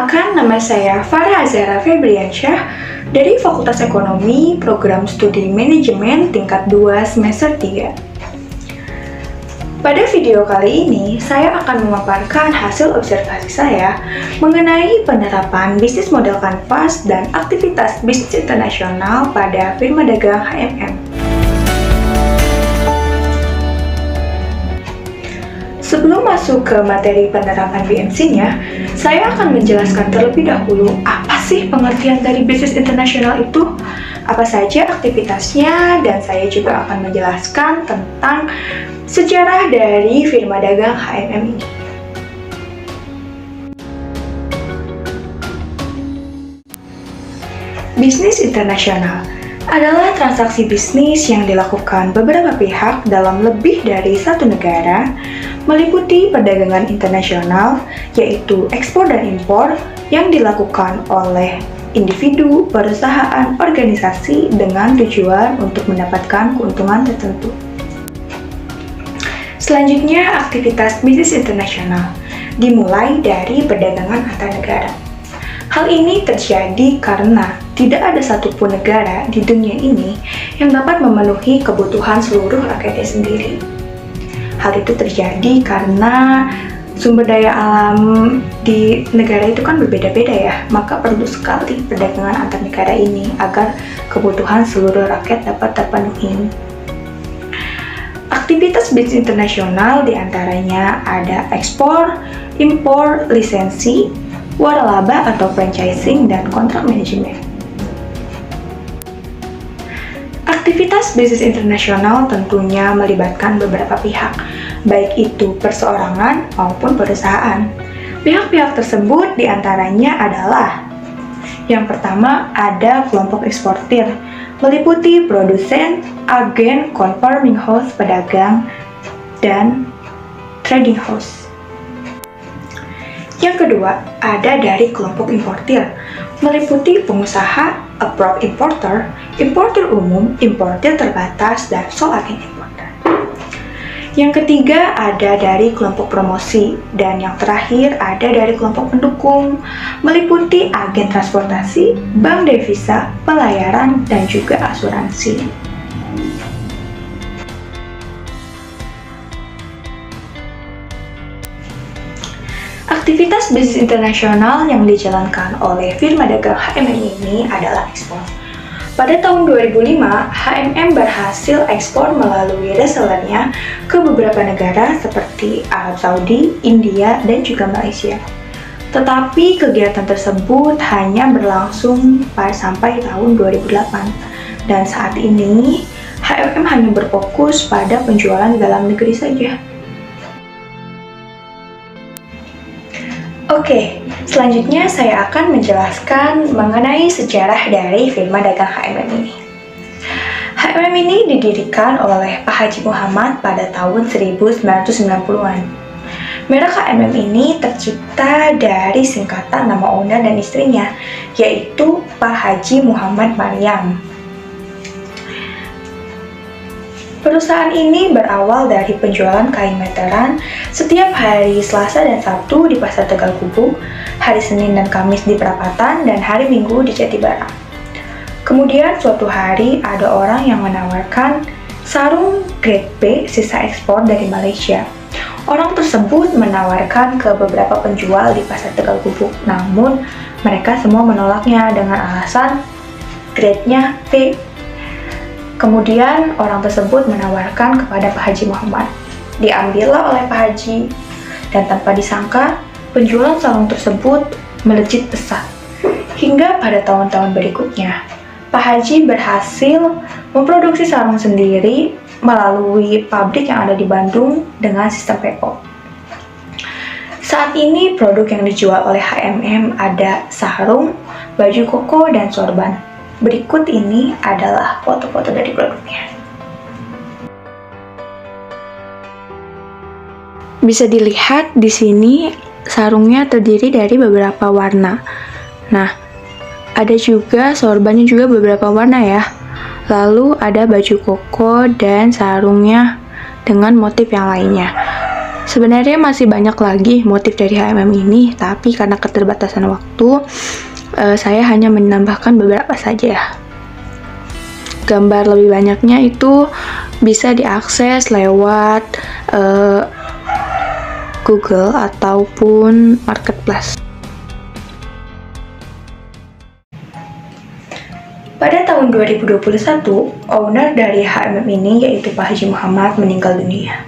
Perkenalkan, nama saya Farah Azhara Febriansyah dari Fakultas Ekonomi, Program Studi Manajemen tingkat 2 semester 3. Pada video kali ini, saya akan memaparkan hasil observasi saya mengenai penerapan bisnis model kanvas dan aktivitas bisnis internasional pada firma dagang HMM. Sebelum masuk ke materi penerapan BMC-nya, saya akan menjelaskan terlebih dahulu apa sih pengertian dari bisnis internasional itu, apa saja aktivitasnya, dan saya juga akan menjelaskan tentang sejarah dari firma dagang HMM ini. Bisnis internasional adalah transaksi bisnis yang dilakukan beberapa pihak dalam lebih dari satu negara, meliputi perdagangan internasional, yaitu ekspor dan impor, yang dilakukan oleh individu, perusahaan, organisasi dengan tujuan untuk mendapatkan keuntungan tertentu. Selanjutnya, aktivitas bisnis internasional dimulai dari perdagangan antar negara. Hal ini terjadi karena tidak ada satupun negara di dunia ini yang dapat memenuhi kebutuhan seluruh rakyatnya sendiri. Hal itu terjadi karena sumber daya alam di negara itu kan berbeda-beda ya, maka perlu sekali perdagangan antar negara ini agar kebutuhan seluruh rakyat dapat terpenuhi. Aktivitas bisnis internasional diantaranya ada ekspor, impor, lisensi, waralaba atau franchising, dan kontrak manajemen. Aktivitas bisnis internasional tentunya melibatkan beberapa pihak, baik itu perseorangan maupun perusahaan. Pihak-pihak tersebut diantaranya adalah: yang pertama ada kelompok eksportir, meliputi produsen, agen, conforming house, pedagang, dan trading house. Yang kedua, ada dari kelompok importir, meliputi pengusaha, approved importer, importir umum, importir terbatas, dan sole agen importer. Yang ketiga, ada dari kelompok promosi, dan yang terakhir ada dari kelompok pendukung, meliputi agen transportasi, bank devisa, pelayaran, dan juga asuransi. Aktivitas bisnis internasional yang dijalankan oleh firma dagang HMM ini adalah ekspor. Pada tahun 2005, HMM berhasil ekspor melalui resellernya ke beberapa negara seperti Arab Saudi, India, dan juga Malaysia. Tetapi kegiatan tersebut hanya berlangsung sampai tahun 2008. Dan saat ini, HMM hanya berfokus pada penjualan di dalam negeri saja. Oke, selanjutnya saya akan menjelaskan mengenai sejarah dari firma dagang HMM ini. HMM ini didirikan oleh Pak Haji Muhammad pada tahun 1990-an. Merek HMM ini tercipta dari singkatan nama owner dan istrinya, yaitu Pak Haji Muhammad Maryam. Perusahaan ini berawal dari penjualan kain meteran setiap hari Selasa dan Sabtu di Pasar Tegal Kubuk, hari Senin dan Kamis di Perapatan, dan hari Minggu di Jatibarang. Kemudian suatu hari ada orang yang menawarkan sarung grade B sisa ekspor dari Malaysia. Orang tersebut menawarkan ke beberapa penjual di Pasar Tegal Kubuk, namun mereka semua menolaknya dengan alasan grade-nya B. Kemudian orang tersebut menawarkan kepada Pak Haji Muhammad. Diambillah oleh Pak Haji, dan tanpa disangka penjualan sarung tersebut melejit pesat. Hingga pada tahun-tahun berikutnya, Pak Haji berhasil memproduksi sarung sendiri melalui pabrik yang ada di Bandung dengan sistem PO. Saat ini produk yang dijual oleh HMM ada sarung, baju koko, dan sorban. Berikut ini adalah foto-foto dari produknya. Bisa dilihat di sini sarungnya terdiri dari beberapa warna. Nah, ada juga sorbannya juga beberapa warna ya. Lalu ada baju koko dan sarungnya dengan motif yang lainnya. Sebenarnya masih banyak lagi motif dari HMM ini, tapi karena keterbatasan waktu, saya hanya menambahkan beberapa saja. Gambar lebih banyaknya itu bisa diakses lewat Google ataupun Marketplace. Pada tahun 2021, owner dari HMM ini yaitu Pak Haji Muhammad meninggal dunia.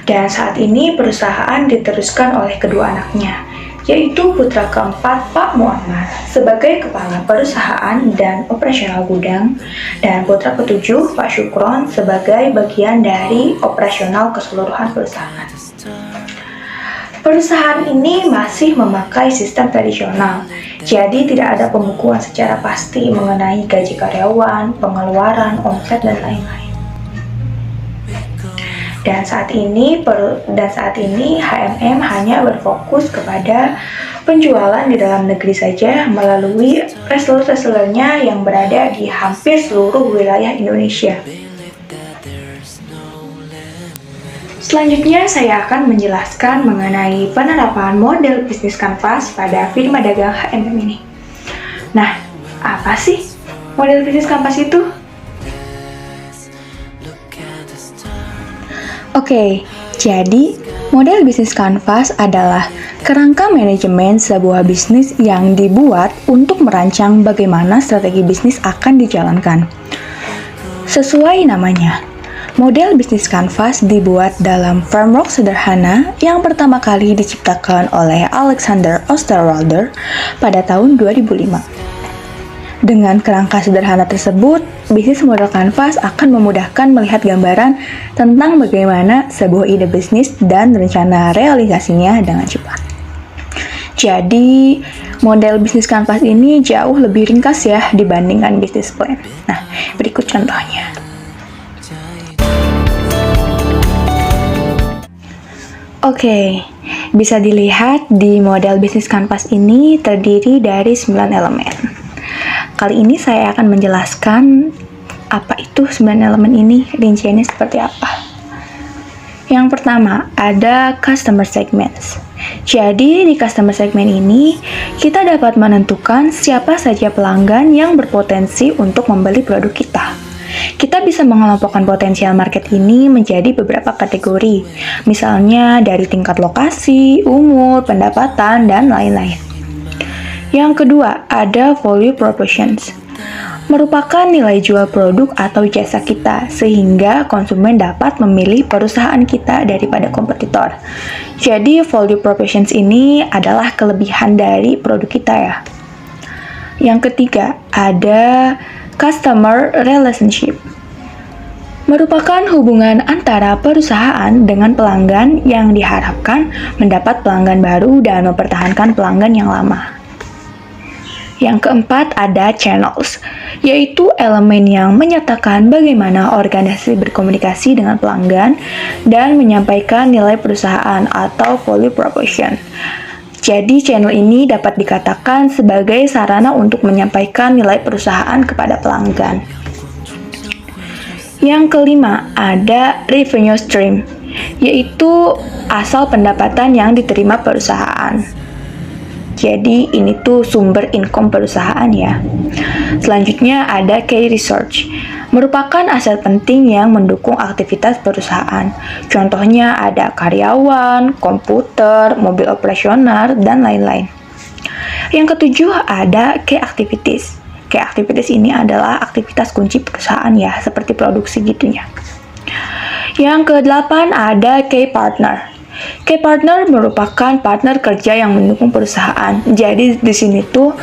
Dan saat ini perusahaan diteruskan oleh kedua anaknya, yaitu putra keempat Pak Muammar sebagai kepala perusahaan dan operasional gudang, dan putra ketujuh Pak Syukron sebagai bagian dari operasional keseluruhan perusahaan. Perusahaan ini masih memakai sistem tradisional, jadi tidak ada pembukuan secara pasti mengenai gaji karyawan, pengeluaran, omset, dan lain-lain. Dan saat ini HMM hanya berfokus kepada penjualan di dalam negeri saja melalui reseller-resellernya yang berada di hampir seluruh wilayah Indonesia. Selanjutnya saya akan menjelaskan mengenai penerapan model bisnis kanvas pada firma dagang HMM ini. Nah, apa sih model bisnis kanvas itu? Oke, jadi model bisnis kanvas adalah kerangka manajemen sebuah bisnis yang dibuat untuk merancang bagaimana strategi bisnis akan dijalankan. Sesuai namanya, model bisnis kanvas dibuat dalam framework sederhana yang pertama kali diciptakan oleh Alexander Osterwalder pada tahun 2005. Dengan kerangka sederhana tersebut, bisnis model kanvas akan memudahkan melihat gambaran tentang bagaimana sebuah ide bisnis dan rencana realisasinya dengan cepat. Jadi, model bisnis kanvas ini jauh lebih ringkas ya dibandingkan bisnis plan. Nah, berikut contohnya. Oke, bisa dilihat di model bisnis kanvas ini terdiri dari 9 elemen. Kali ini saya akan menjelaskan apa itu 9 elemen ini, rinciannya seperti apa. Yang pertama, ada customer segments. Jadi, di customer segment ini, kita dapat menentukan siapa saja pelanggan yang berpotensi untuk membeli produk kita. Kita bisa mengelompokkan potensial market ini menjadi beberapa kategori, misalnya dari tingkat lokasi, umur, pendapatan, dan lain-lain. Yang kedua, ada value propositions. Merupakan nilai jual produk atau jasa kita, sehingga konsumen dapat memilih perusahaan kita daripada kompetitor. Jadi, value propositions ini adalah kelebihan dari produk kita ya. Yang ketiga, ada customer relationship. Merupakan hubungan antara perusahaan dengan pelanggan yang diharapkan mendapat pelanggan baru dan mempertahankan pelanggan yang lama. Yang keempat ada channels, yaitu elemen yang menyatakan bagaimana organisasi berkomunikasi dengan pelanggan dan menyampaikan nilai perusahaan atau value proposition. Jadi channel ini dapat dikatakan sebagai sarana untuk menyampaikan nilai perusahaan kepada pelanggan. Yang kelima ada revenue stream, yaitu asal pendapatan yang diterima perusahaan. Jadi ini tuh sumber income perusahaan ya. Selanjutnya ada key research, merupakan aset penting yang mendukung aktivitas perusahaan. Contohnya ada karyawan, komputer, mobil operasional, dan lain-lain. Yang ketujuh ada key activities. Key activities ini adalah aktivitas kunci perusahaan ya, seperti produksi gitunya. Yang kedelapan ada key partner. Key partner merupakan partner kerja yang mendukung perusahaan. Jadi di sini tuh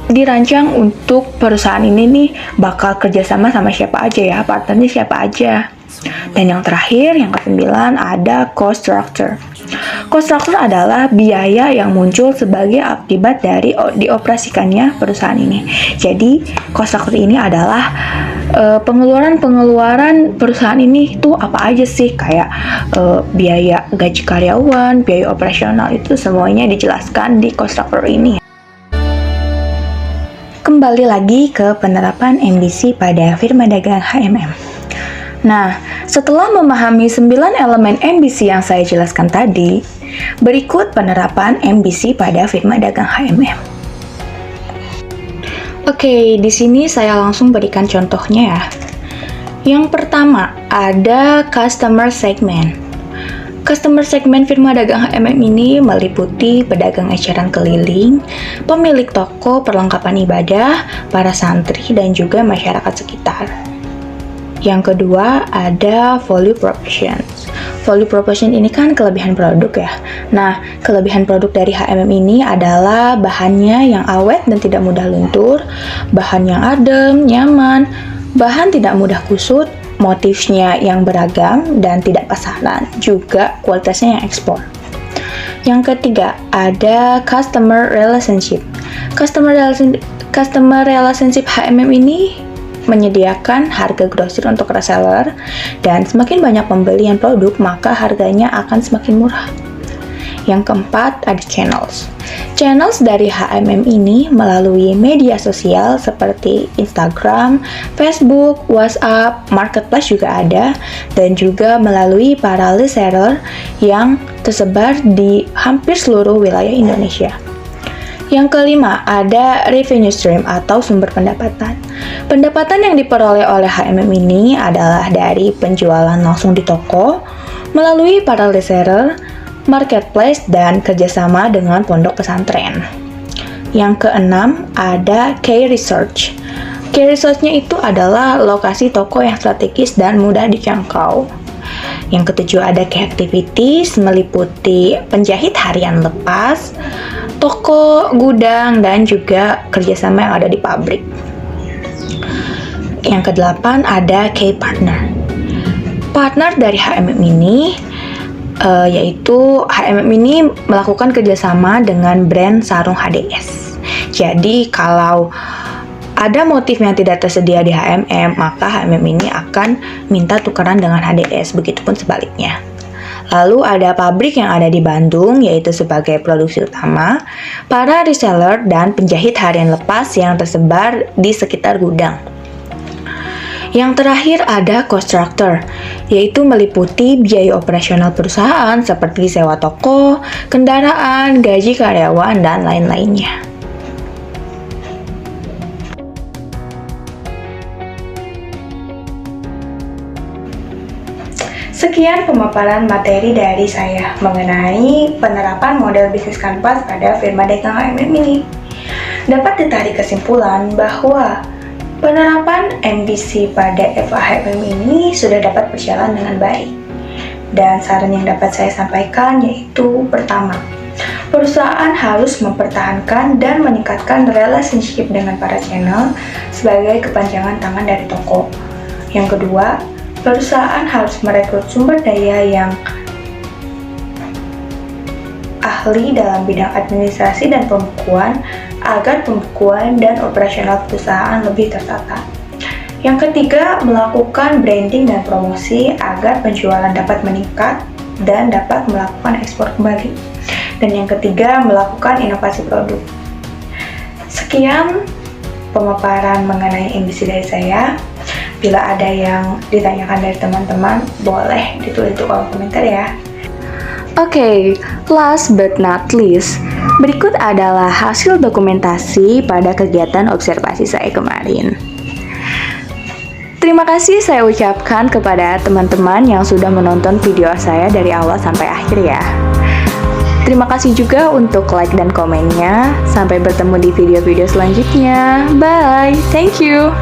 dirancang untuk perusahaan ini nih bakal kerjasama sama siapa aja ya, partnernya siapa aja. Dan yang terakhir, yang ke-9 ada cost structure. Cost structure adalah biaya yang muncul sebagai akibat dari dioperasikannya perusahaan ini. Jadi cost structure ini adalah pengeluaran perusahaan ini tuh apa aja sih, kayak biaya gaji karyawan, biaya operasional, itu semuanya dijelaskan di cost structure ini. Kembali lagi ke penerapan MBC pada firma dagang HMM. Nah, setelah memahami 9 elemen MBC yang saya jelaskan tadi, berikut penerapan MBC pada firma dagang HMM. Oke, di sini saya langsung berikan contohnya ya. Yang pertama, ada customer segment. Customer segment firma dagang HMM ini meliputi pedagang eceran keliling, pemilik toko perlengkapan ibadah, para santri, dan juga masyarakat sekitar. Yang kedua, ada value proposition. Value proposition ini kan kelebihan produk ya. Nah, kelebihan produk dari HMM ini adalah bahannya yang awet dan tidak mudah luntur, bahan yang adem, nyaman, bahan tidak mudah kusut, motifnya yang beragam dan tidak pasaran, juga kualitasnya yang ekspor. Yang ketiga, ada customer relationship. Customer relationship HMM ini menyediakan harga grosir untuk reseller, dan semakin banyak pembelian produk, maka harganya akan semakin murah. Yang keempat, ada channels. Channels dari HMM ini melalui media sosial seperti Instagram, Facebook, WhatsApp, Marketplace juga ada, dan juga melalui para reseller yang tersebar di hampir seluruh wilayah Indonesia. Yang kelima, ada revenue stream atau sumber pendapatan. Pendapatan yang diperoleh oleh HMM ini adalah dari penjualan langsung di toko, melalui para reseller, marketplace, dan kerjasama dengan pondok pesantren. Yang keenam, ada key research. Key research-nya itu adalah lokasi toko yang strategis dan mudah dijangkau. Yang ketujuh, ada key activities, meliputi penjahit harian lepas, toko, gudang, dan juga kerjasama yang ada di pabrik. Yang kedelapan, ada key partner. Partner dari HMM ini yaitu HMM ini melakukan kerjasama dengan brand sarung HDS. Jadi kalau ada motif yang tidak tersedia di HMM, maka HMM ini akan minta tukaran dengan HDS, begitupun sebaliknya. Lalu ada pabrik yang ada di Bandung, yaitu sebagai produksi utama, para reseller dan penjahit harian lepas yang tersebar di sekitar gudang. Yang terakhir ada cost structure, yaitu meliputi biaya operasional perusahaan seperti sewa toko, kendaraan, gaji karyawan, dan lain-lainnya. Sekian pemaparan materi dari saya mengenai penerapan model bisnis kanvas pada firma dagang HMM ini. Dapat ditarik kesimpulan bahwa penerapan MBC pada FHMM ini sudah dapat berjalan dengan baik. Dan saran yang dapat saya sampaikan yaitu pertama, perusahaan harus mempertahankan dan meningkatkan relationship dengan para channel sebagai kepanjangan tangan dari toko. Yang kedua, perusahaan harus merekrut sumber daya yang ahli dalam bidang administrasi dan pembukuan agar pembukuan dan operasional perusahaan lebih tertata. Yang ketiga, melakukan branding dan promosi agar penjualan dapat meningkat dan dapat melakukan ekspor kembali. Dan yang ketiga, melakukan inovasi produk. Sekian pemaparan mengenai MBC dari saya. Bila ada yang ditanyakan dari teman-teman, boleh ditulis di kolom komentar ya. Oke, last but not least, berikut adalah hasil dokumentasi pada kegiatan observasi saya kemarin. Terima kasih saya ucapkan kepada teman-teman yang sudah menonton video saya dari awal sampai akhir ya. Terima kasih juga untuk like dan komennya. Sampai bertemu di video-video selanjutnya. Bye, thank you.